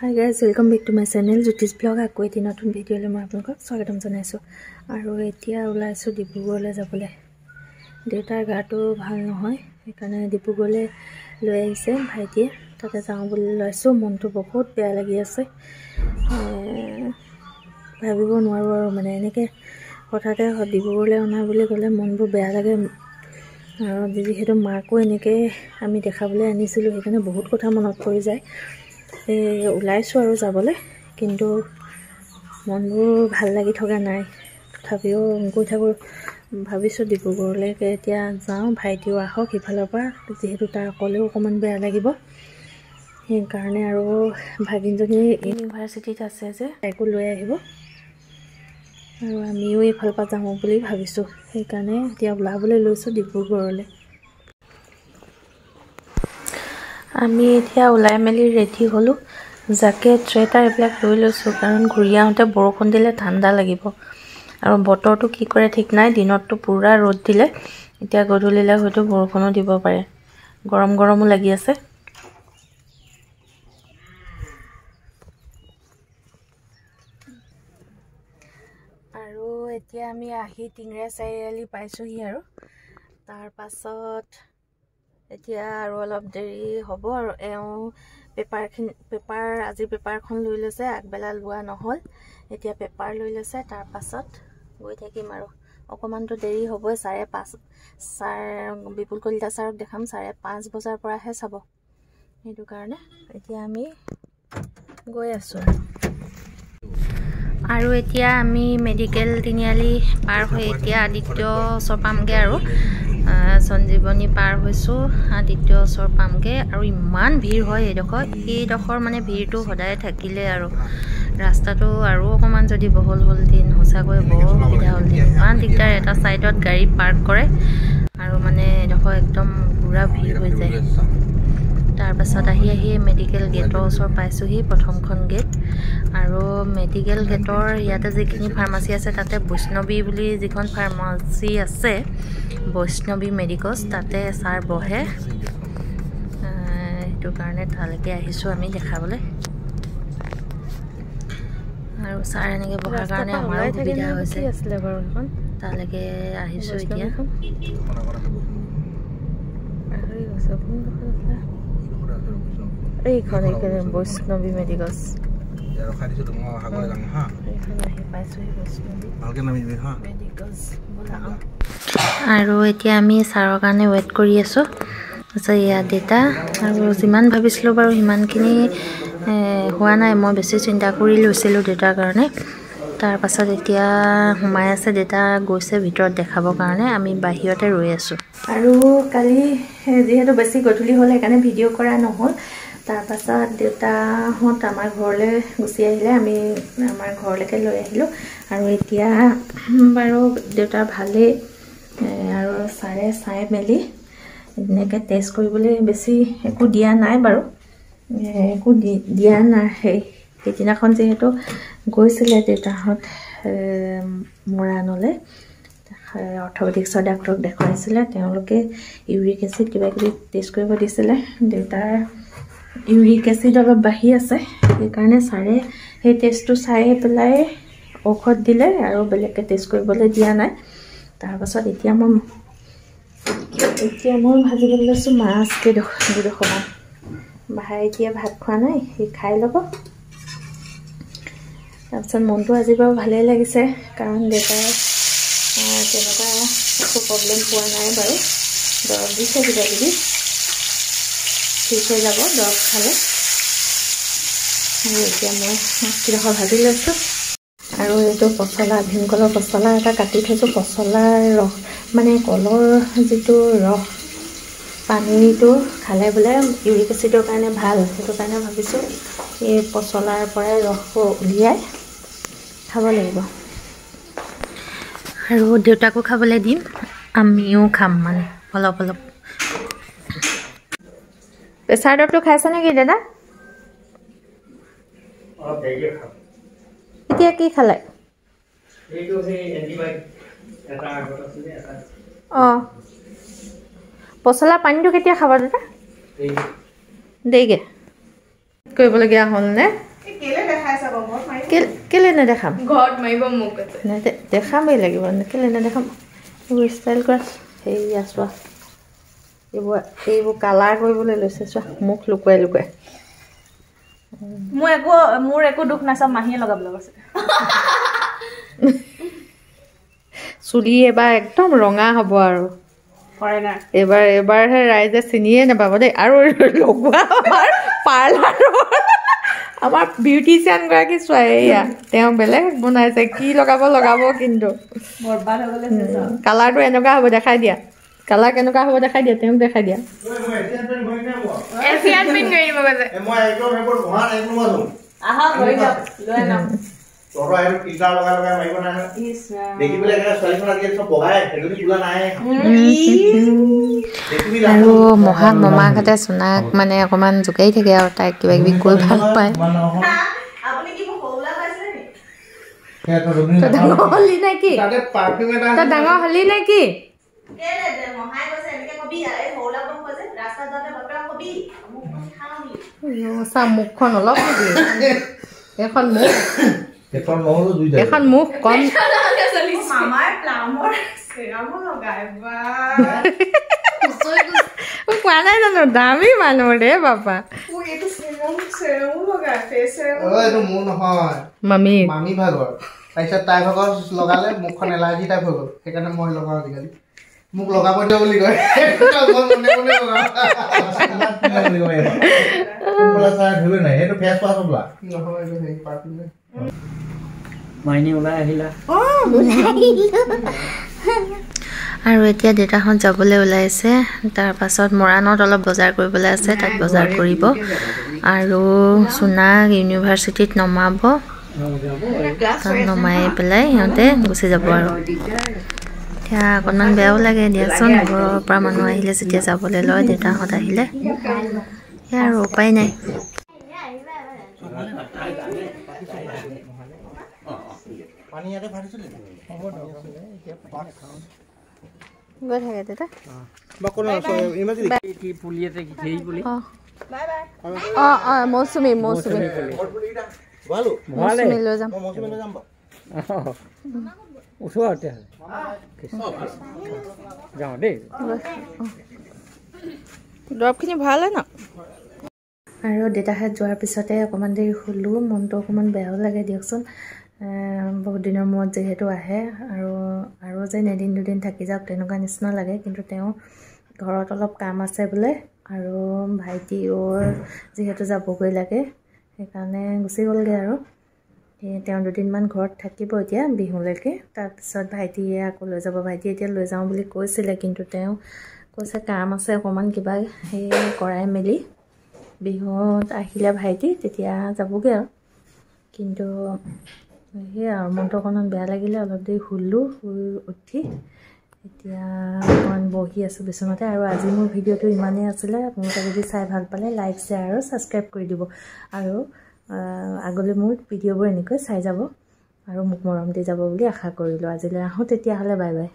Hi guys, welcome back to my channel Jyotish Vlog. Aku eti notun video le moi apnalok swagatam janaisu. Aru etia ulaisu Dibrugarhole jabole. Detar gato bhal nohoy. Ekane Dibrugarhole loi aise bhaitie. Tate jao boli loisu montu bahut beya lagi ase. Bhabibo noaru aru mane eneke hotate Dibrugarhole ona boli gole monbu beya lage. Aru jihetu mako eneke ami dekhabole anisilu hekane bahut kotha monot pori jay. ওলাইছো আৰু যাবলে কিন্তু মনবোৰ ভাল লাগি থকা নাই তথাপিও গৈ থাকো ভাবিছো ডিব্ৰুগড়লৈকে এতিয়া যাওঁ ভাইটিও আহক ইফালৰ পৰা যেহেতু তাৰ অকলেও অকমান বেয়া লাগিব সেই কাৰণে আৰু ভাগিনজনী ইউনিভাৰ্চিটিত আছে যে তাইকো লৈ আহিব আৰু আমিও ইফালৰ পৰা যাওঁ বুলি ভাবিছো সেই কাৰণে এতিয়া ওলাবলৈ লৈছো ডিব্ৰুগড়লৈ আমি এতিয়া ওলাই মেলি ৰেডি হলো জ্যাকেট ট্ৰেটাৰ এইবিলাক লৈ লৈছো কাৰণ ঘুৰিয়াওতে বৰষুণ দিলে ঠাণ্ডা লাগিব আৰু বতৰটো কি কৰে ঠিক নাই দিনতটো পুৰা ৰ'দ দিলে এতিয়া গধূলিলে হয়তো বৰষুণো দিব পাৰে গৰম গৰমো লাগি আছে আৰু এতিয়া আমি আহি টিংৰা চাৰিআলি পাইছোহি আৰু তাৰ পাছত এতিয়া আৰু অলপ দেৰি হ'ব আৰু এও পেপাৰ আজি পেপাৰখন লৈ লৈছে আগবেলা লোৱা নহল এতিয়া পেপাৰ লৈ লৈছে তাৰ পাছত গৈ থাকিম আৰু অকমানটো দেৰি হ'বই 5:30 স্যাৰ বিপুল কলিতা স্যাৰক দেখাম 5:30 বজাৰ পৰাহে চাব সেইটো কাৰণে এতিয়া আমি গৈ আছো আৰু এতিয়া আমি মেডিকেল তিনিআলি পাৰ হৈ এতিয়া আদিত্য সপামগে আৰু সঞ্জীৱনী পাৰ হৈছো আদিত্য ওচৰ পামগে আৰু ইমান ভিৰ হয় এইডখৰ মানে ভিৰটো সদায় থাকিলে আৰু ৰাস্তাটো আৰু অকমান যদি বহল হল দিন হসাকৈ বৰ সুবিধা হল দিন ইমান দিগদাৰ এটা সাইডত গাড়ী পাৰ্ক কৰে আৰু মানে এইডখৰ একদম পুৰা ভিৰ হৈ যায় তাৰ পাছত আহি মেডিকেল গেটৰ ওচৰ পাইছোহি প্ৰথমখন গেট আৰু মেডিকেল গেটৰ ইয়াতে যিখিনি ফাৰ্মাসী আছে তাতে বৈষ্ণৱী বুলি যিখন ফাৰ্মাসী আছে বৈষ্ণৱী মেডিকস তাতে স্যাৰ বহে এটো কাৰণে তালৈকে আহিছো আমি দেখাবলৈ আৰু স্যাৰ এনেকে বহাৰ কাৰণে আমাৰ সুবিধা হৈছে আসলে বাৰু এখন তালৈকে আহিছো এতিয়া এইখন বৈষ্ণৱী মেডিকস ৰখাইছো তোমাৰ আগলৈ যাম হা এইখন আহি পাইছোহি বৈষ্ণৱী ভালকে নামিবি হা মেডিকস বলা আৰু এতিয়া আমি স্যাৰৰ কাৰণে ওয়েট কৰি আছো আছে ইয়া ডেটা আৰু যিমান ভাবিছিলো বাৰু হিমানখিনি হোৱা নাই মই বেছি চিন্তা কৰি লৈছিলো ডেটাৰ কাৰণে তাৰ পাছত এতিয়া হুমাই আছে ডেটা গৈছে ভিতৰত দেখাবৰ কাৰণে আমি বাহিৰতে ৰৈ আছো আৰু কালি যেহেতু বেছি গধূলি হ'ল সেইকাৰণে ভিডিঅ' কৰা নহল তাৰ পাছত দেউতাহঁত আমাৰ ঘৰলৈ গুচি আহিলে আমি আমাৰ ঘৰলৈকে লৈ আহিলো আৰু এতিয়া বাৰু দেউতা ভালেই আৰু সাৰে চাই মেলি এনেকৈ টেষ্ট কৰিবলৈ বেছি একো দিয়া নাই বাৰু একো দিয়া নাই সেইদিনাখন যিহেতু গৈছিলে দেউতাহঁত মৰাণলৈ অৰ্থপেডিক্সৰ ডাক্তৰক দেখুৱাইছিলে তেওঁলোকে ইউৰিক এচিড কিবা কিবি টেষ্ট কৰিব দিছিলে দেউতাৰ ইউৰিক এচিড অলপ বাঢ়ি আছে সেইকাৰণে সাৰে সেই টেষ্টটো চাই পেলাই ঔষধ দিলে আৰু বেলেগকৈ টেষ্ট কৰিবলৈ দিয়া নাই তাৰ পাছত এতিয়া মই ভাজিবলৈ লৈছোঁ মাছ দুডোখৰমান ভাইটিয়ে ভাত খোৱা নাই সি খাই ল'ব তাৰপিছত মনটো আজি বাৰু ভালেই লাগিছে কাৰণ দেউতাই তেনেকুৱা একো প্ৰব্লেম পোৱা নাই বাৰু দৰৱ দিছে কিবা কিবি ঠিক হৈ যাব দৰৱ খালে আৰু এতিয়া মই মাছকেইডোখৰ ভাজি লৈছোঁ আৰু এইটো পচলা ভীমকলৰ পচলা এটা কাটি থৈছোঁ পচলাৰ ৰস মানে কলৰ যিটো ৰস পানীটো খালে বোলে ইউৰিক এচিডৰ কাৰণে ভাল সেইটো কাৰণে ভাবিছোঁ এই পচলাৰ পৰাই ৰসটো উলিয়াই খাব লাগিব আৰু দেউতাকো খাবলৈ দিম আমিও খাম মানে অলপ অলপ প্ৰেছাৰ দৰৱটো খাইছে নেকি দাদা এতিয়া কি খালে পচলা পানীটো কেতিয়া খাব দাদা দেইগে কৰিবলগীয়া হ'ল নে কেলে নেদেখাম ঘৰত মাৰিব মোক দেখামেই লাগিব কেলে নেদেখাম এইবোৰ ষ্টাইল কৰা সেয়া চোৱা এইবোৰ কালাৰ কৰিবলৈ লৈছে চোৱা মুখ লুকুৱাই লুকুৱাই মোৰ একো দুখ নাই চব মাহীয়ে লগাবলৈ কৈছে চুলি এবাৰ একদম ৰঙা হ'ব আৰু এবাৰহে ৰাইজে চিনিয়ে নাপাব দেই আৰু লগোৱা আমাৰ পাৰ্লাৰৰ আমাৰ বিউটিচিয়ান গৰাকী চোৱা এয়া তেওঁ বেলেগ বনাইছে কি লগাব কিন্তু কালাৰটো এনেকুৱা হ'ব দেখাই দিয়া কালাৰ কেনেকুৱা হ'ব দেখাই দিয়া তেওঁক দেখাই দিয়া আৰু মহাক মমাকহঁতে চোনাক মানে অকণমান জোকাৰি থাকে আৰু তাইক কিবা কিবি কৈ ভাল পায় ডাঙৰ হলি নেকি ডাঙৰ হলি নেকি মুখখন অলপ এখন মুখ কম কোৱা নাই জানো দামী মানুহ ৰে বাবা মামী ভাগৰ তাৰপিছত তাই ভাগৰ লগালে মুখখন এলাৰ্জি টাইপ হৈ গ'ল সেইকাৰণে মই লগাওঁ আজিকালি মোক লগাব দিয়া বুলি কয় আৰু এতিয়া দেউতাহঁত যাবলৈ ওলাইছে তাৰপাছত মৰাণত অলপ বজাৰ কৰিবলৈ আছে তাত বজাৰ কৰিব আৰু চোনাক ইউনিভাৰ্চিটিত নমাব তাত নমাই পেলাই সিহঁতে গুচি যাব আৰু এতিয়া অকণমান বেয়াও লাগে দিয়াচোন ঘৰৰ পৰা মানুহ আহিলে যেতিয়া যাবলৈ লয় দেউতাহঁত আহিলে সেয়া আৰু উপায় নাই গৈ থাকে দেউতা মৌচুমী লৈ যাম দৰৱখিনি ভৰালে ন আৰু দেউতাহঁত যোৱাৰ পিছতে অকণমান দেৰি শুলোঁ মনটো অকণমান বেয়াও লাগে দিয়কচোন বহুত দিনৰ মূৰত যিহেতু আহে আৰু যেন এদিন দুদিন থাকি যাওক তেনেকুৱা নিচিনা লাগে কিন্তু তেওঁ ঘৰত অলপ কাম আছে বোলে আৰু ভাইটিৰ যিহেতু যাবগৈ লাগে সেইকাৰণে গুচি গ'লগৈ আৰু তেওঁ দুদিনমান ঘৰত থাকিব এতিয়া বিহুলৈকে তাৰপিছত ভাইটিয়ে আকৌ লৈ যাব ভাইটিয়ে এতিয়া লৈ যাওঁ বুলি কৈছিলে কিন্তু তেওঁ কৈছে কাম আছে অকণমান কিবা সেই কৰাই মেলি বিহুত আহিলে ভাইটি তেতিয়া যাবগৈ আৰু কিন্তু সেয়া আৰু মনটো অকণমান বেয়া লাগিলে অলপ দেৰি শুলোঁ শুই উঠি এতিয়া অকণমান বহি আছোঁ বিচনাতে আৰু আজি মোৰ ভিডিঅ'টো ইমানেই আছিলে আপোনালোকে যদি চাই ভাল পালে লাইক শ্বেয়াৰ আৰু ছাবস্ক্ৰাইব কৰি দিব আৰু আগলৈ মোৰ ভিডিঅ'বোৰ এনেকৈ চাই যাব আৰু মোক মৰম দি যাব বুলি আশা কৰিলোঁ আজিলৈ আহোঁ তেতিয়াহ'লে বাই বাই